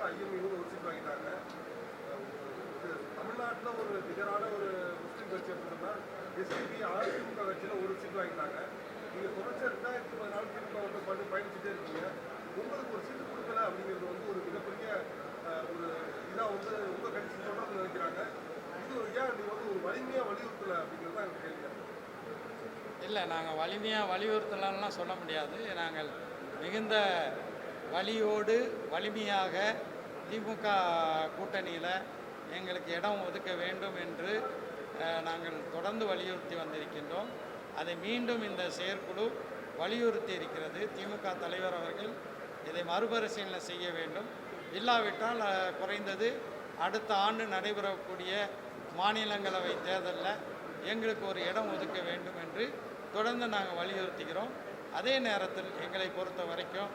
IME ஒரு seat வாங்கிட்டாங்க. தமிழ்நாட்டில் ஒரு நிகரான ஒரு முஸ்லீம் கட்சி அப்படின்னா எஸ்டிபி அதிமுக கட்சியில் ஒரு சீட் வாங்கிட்டாங்க. நீங்கள் தொடர்ச்சியாக 2014 திமுக வந்து பயணிச்சுட்டே இருக்கீங்க. உங்களுக்கு ஒரு சீட்டு கொடுக்கல அப்படிங்கிறது வந்து ஒரு மிகப்பெரிய ஒரு இதாக வந்து உங்கள் கட்சி தொடர்ந்து நினைக்கிறாங்க. இது ஏன் நீங்கள் வந்து ஒரு வலிமையாக வலியுறுத்தலை அப்படிங்கிறது தான் எனக்கு கேள்வி. இல்லை, நாங்கள் வலிமையாக வலியுறுத்தலாம்லாம் சொல்ல முடியாது. நாங்கள் மிகுந்த வலியோடு வலிமையாக திமுக கூட்டணியில் எங்களுக்கு இடம் ஒதுக்க வேண்டும் என்று நாங்கள் தொடர்ந்து வலியுறுத்தி வந்திருக்கின்றோம். அதை மீண்டும் இந்த செயற்குழு வலியுறுத்தி இருக்கிறது. திமுக தலைவர் அவர்கள் இதை மறுபரிசீலனை செய்ய வேண்டும். இல்லாவிட்டால் குறைந்தது அடுத்த ஆண்டு நடைபெறக்கூடிய மாநிலங்களவை தேர்தலில் எங்களுக்கு ஒரு இடம் ஒதுக்க வேண்டும் என்று தொடர்ந்து நாங்கள் வலியுறுத்துகிறோம். அதே நேரத்தில் எங்களை பொறுத்த வரைக்கும்,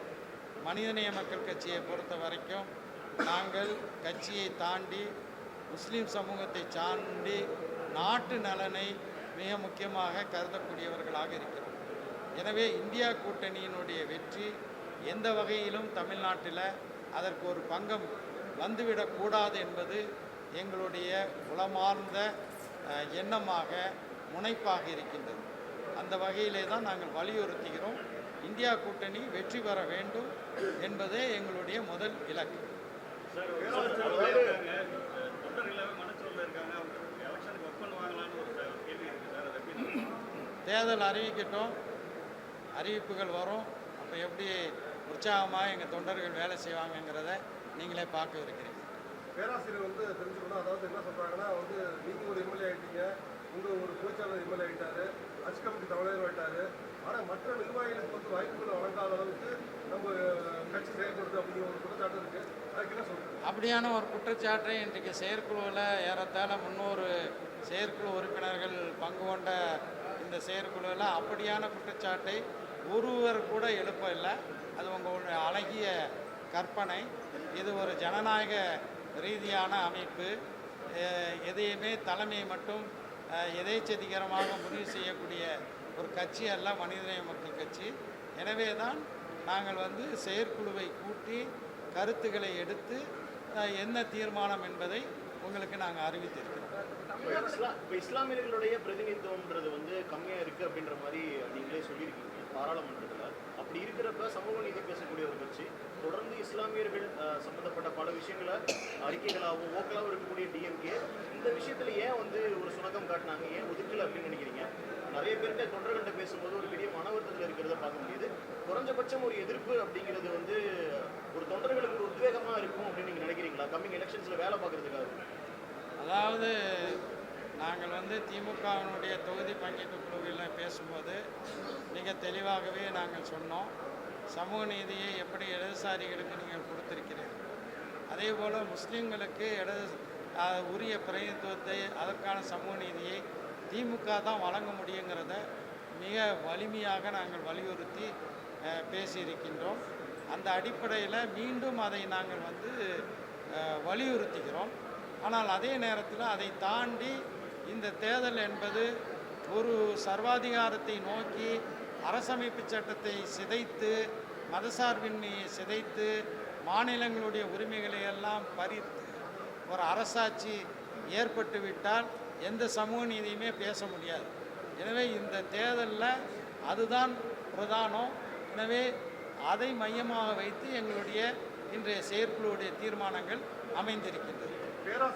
மனிதநேய மக்கள் கட்சியை பொறுத்த வரைக்கும், நாங்கள் கட்சியை தாண்டி முஸ்லீம் சமூகத்தை சார்ந்து நாட்டு நலனை மிக முக்கியமாக கருதக்கூடியவர்களாக இருக்கிறோம். எனவே இந்தியா கூட்டணியினுடைய வெற்றி எந்த வகையிலும் தமிழ்நாட்டில் அதற்கு ஒரு பங்கம் வந்துவிடக்கூடாது என்பது எங்களுடைய உளமார்ந்த எண்ணமாக முனைப்பாக இருக்கின்றது. அந்த வகையிலே தான் நாங்கள் வலியுறுத்துகிறோம். இந்தியா கூட்டணி வெற்றி பெற வேண்டும் என்பதே எங்களுடைய முதல் இலக்கு. தேர்தல் அறிவிக்கட்டும், அறிவிப்புகள் வரும். அப்போ எப்படி உற்சாகமாக எங்கள் தொண்டர்கள் வேலை செய்வாங்கங்கிறத நீங்களே பார்க்க இருக்கிறீங்க. பேராசிரியர் வந்து தெரிஞ்சுக்கணும். அதாவது என்ன சொல்கிறாங்கன்னா வந்து நீங்கள் ஒரு எம்எல்ஏ ஆகிட்டீங்க, உங்கள் ஒரு பொதுச்செயலாளர் எம்எல்ஏ ஆகிட்டாரு, அச்சு கமிட்டி தலைவர் ஆகிட்டாரு. ஆனால் மற்ற நிர்வாகிகளுக்கு வந்து வாய்ப்புகளை வழங்காத அளவுக்கு நம்ம கட்சி செயல்படுது அப்படிங்கிற ஒரு குற்றச்சாட்டு இருக்குது. அதுக்கு என்ன சொல்கிறது? அப்படியான ஒரு குற்றச்சாட்டை இன்றைக்கு செயற்குழுவில் ஏறத்தாழ 300 செயற்குழு உறுப்பினர்கள் பங்கு கொண்ட இந்த செயற்குழுவில் அப்படியான குற்றச்சாட்டை ஒருவர் கூட எழுப்பவில்லை. அது உங்களுடைய அழகிய கற்பனை. இது ஒரு ஜனநாயக ரீதியான அமைப்பு. எதையுமே தலைமையை மட்டும் எதேச்சதிகாரமாக முடிவு செய்யக்கூடிய ஒரு கட்சி அல்ல மனிதநேய மக்கள் கட்சி. எனவே தான் நாங்கள் வந்து செயற்குழுவை கூட்டி கருத்துக்களை எடுத்து என்ன தீர்மானம் என்பதை உங்களுக்கு நாங்கள் அறிவித்திருக்கிறோம். இப்போ இஸ்லாமியர்களுடைய பிரதிநிதித்துவம்ன்றது வந்து கம்மியாக இருக்குது அப்படின்ற மாதிரி நீங்களே சொல்லியிருக்கீங்க பாராளுமன்றத்தில். அப்படி இருக்கிறப்ப சமூக நீதி பேசக்கூடிய ஒரு கட்சி தொடர்ந்து இஸ்லாமியர்கள் சம்மந்தப்பட்ட பல விஷயங்களை அறிக்கைகளாகவும் ஓக்கலாகவும் இருக்கக்கூடிய டிஎம்கே இந்த விஷயத்தில் ஏன் வந்து ஒரு சுணக்கம் காட்டினாங்க, ஏன் ஒதுக்கலை அப்படின்னு நினைக்கிறீங்க? நிறைய பேர்கிட்ட தொண்டர்கள்ட்ட பேசும்போது ஒரு பெரிய மன வருத்தத்தில் இருக்கிறத பார்க்க முடியுது. குறைஞ்சபட்சம் ஒரு எதிர்ப்பு அப்படிங்கிறது வந்து ஒரு தொண்டர்களுக்கு ஒரு உத்வேகமாக இருக்கும் அப்படின்னு நீங்கள் நினைக்கிறீங்களா கம்மிங் எலெக்ஷன்ஸில் வேலை பார்க்குறதுக்காக? அதாவது நாங்கள் வந்து திமுகவினுடைய தொகுதி பங்கீட்டு குழுவில் பேசும்போது மிக தெளிவாகவே நாங்கள் சொன்னோம். சமூக நீதியை எப்படி இடதுசாரிகளுக்கு நீங்கள் கொடுத்திருக்கிறீர்கள், அதே போல் முஸ்லீம்களுக்கு உரிய பிரதிநிதித்துவத்தை அதற்கான சமூக நீதியை திமுக தான் வழங்க முடியுங்கிறத மிக வலிமையாக நாங்கள் வலியுறுத்தி பேசியிருக்கின்றோம். அந்த அடிப்படையில் மீண்டும் அதை நாங்கள் வந்து வலியுறுத்துகிறோம். ஆனால் அதே நேரத்தில் அதை தாண்டி இந்த தேர்தல் என்பது ஒரு சர்வாதிகாரத்தை நோக்கி அரசமைப்பு சட்டத்தை சிதைத்து மதசார்பின்மையை சிதைத்து மாநிலங்களுடைய உரிமைகளை எல்லாம் பறித்து ஒரு அரசாட்சி ஏற்பட்டுவிட்டால் எந்த சமூக நீதியுமே பேச முடியாது. எனவே இந்த தேர்தலில் அதுதான் பிரதானம். எனவே அதை மையமாக வைத்து எங்களுடைய இன்றைய செயற்குழுவுடைய தீர்மானங்கள் அமைந்திருக்கின்றது.